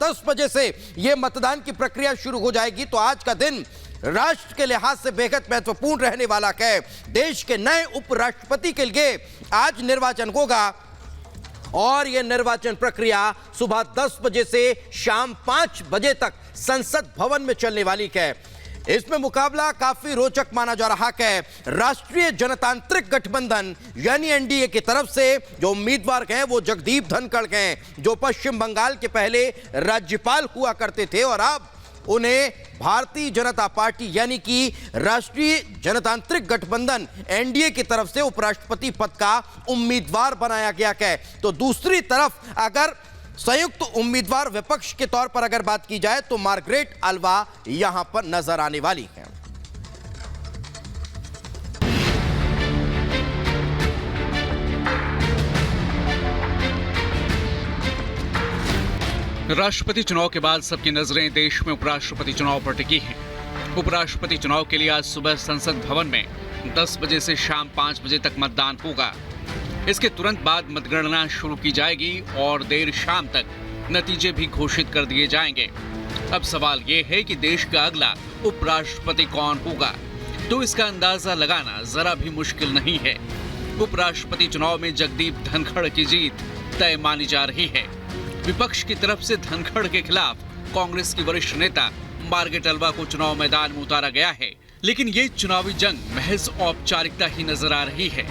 10 बजे से यह मतदान की प्रक्रिया शुरू हो जाएगी। तो आज का दिन राष्ट्र के लिहाज से बेहद महत्वपूर्ण रहने वाला है। देश के नए उपराष्ट्रपति के लिए आज निर्वाचन होगा और यह निर्वाचन प्रक्रिया सुबह 10 बजे से शाम 5 बजे तक संसद भवन में चलने वाली है। इसमें मुकाबला काफी रोचक माना जा रहा है। राष्ट्रीय जनतांत्रिक गठबंधन यानी एनडीए की तरफ से जो उम्मीदवार हैं वो जगदीप धनखड़ हैं, जो पश्चिम बंगाल के पहले राज्यपाल हुआ करते थे और अब उन्हें भारतीय जनता पार्टी यानी कि राष्ट्रीय जनतांत्रिक गठबंधन एनडीए की तरफ से उपराष्ट्रपति पद का उम्मीदवार बनाया गया है। तो दूसरी तरफ अगर संयुक्त उम्मीदवार विपक्ष के तौर पर अगर बात की जाए तो मार्गरेट अल्वा यहां पर नजर आने वाली है। राष्ट्रपति चुनाव के बाद सबकी नजरें देश में उपराष्ट्रपति चुनाव पर टिकी हैं। उपराष्ट्रपति चुनाव के लिए आज सुबह संसद भवन में 10 बजे से शाम 5 बजे तक मतदान होगा। इसके तुरंत बाद मतगणना शुरू की जाएगी और देर शाम तक नतीजे भी घोषित कर दिए जाएंगे। अब सवाल ये है कि देश का अगला उपराष्ट्रपति कौन होगा, तो इसका अंदाजा लगाना जरा भी मुश्किल नहीं है। उपराष्ट्रपति चुनाव में जगदीप धनखड़ की जीत तय मानी जा रही है। विपक्ष की तरफ से धनखड़ के खिलाफ कांग्रेस की वरिष्ठ नेता मार्गरेट अल्वा को चुनाव मैदान में उतारा गया है, लेकिन ये चुनावी जंग महज औपचारिकता ही नजर आ रही है,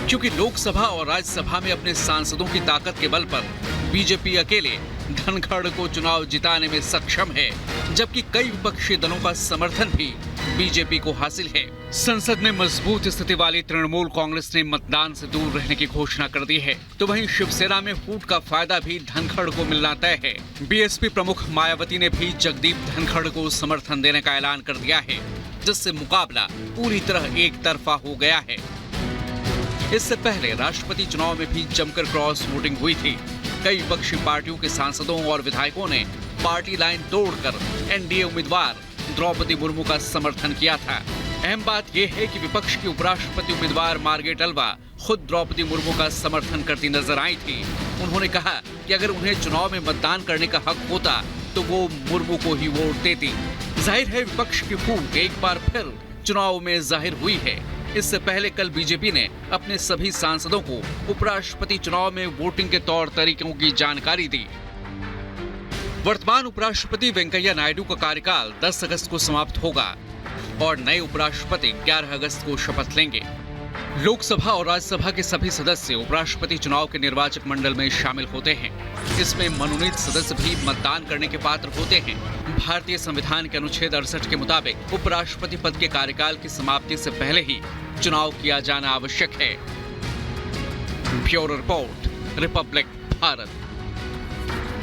क्योंकि लोकसभा और राज्यसभा में अपने सांसदों की ताकत के बल पर बीजेपी अकेले धनखड़ को चुनाव जिताने में सक्षम है, जबकि कई विपक्षी दलों का समर्थन भी बीजेपी को हासिल है। संसद में मजबूत स्थिति वाली तृणमूल कांग्रेस ने मतदान से दूर रहने की घोषणा कर दी है, तो वहीं शिवसेना में फूट का फायदा भी धनखड़ को मिलना तय है। बीएसपी प्रमुख मायावती ने भी जगदीप धनखड़ को समर्थन देने का ऐलान कर दिया है, जिससे मुकाबला पूरी तरह एक तरफा हो गया है। इससे पहले राष्ट्रपति चुनाव में भी जमकर क्रॉस वोटिंग हुई थी। कई विपक्षी पार्टियों के सांसदों और विधायकों ने पार्टी लाइन तोड़कर एनडीए उम्मीदवार द्रौपदी मुर्मू का समर्थन किया था। अहम बात यह है कि विपक्ष की उपराष्ट्रपति उम्मीदवार मार्गरेट अल्वा खुद द्रौपदी मुर्मू का समर्थन करती नजर आई थी। उन्होंने कहा कि अगर उन्हें चुनाव में मतदान करने का हक होता तो वो मुर्मू को ही वोट देती। जाहिर है विपक्ष की फूट एक बार फिर चुनाव में जाहिर हुई है। इससे पहले कल बीजेपी ने अपने सभी सांसदों को उपराष्ट्रपति चुनाव में वोटिंग के तौर तरीकों की जानकारी दी। वर्तमान उपराष्ट्रपति वेंकैया नायडू का कार्यकाल 10 अगस्त को समाप्त होगा और नए उपराष्ट्रपति 11 अगस्त को शपथ लेंगे। लोकसभा और राज्यसभा के सभी सदस्य उपराष्ट्रपति चुनाव के निर्वाचक मंडल में शामिल होते हैं। इसमें मनोनीत सदस्य भी मतदान करने के पात्र होते हैं। भारतीय संविधान के अनुच्छेद 68 के मुताबिक उपराष्ट्रपति पद के कार्यकाल की समाप्ति से पहले ही चुनाव किया जाना आवश्यक है। Bureau report, Republic Bharat.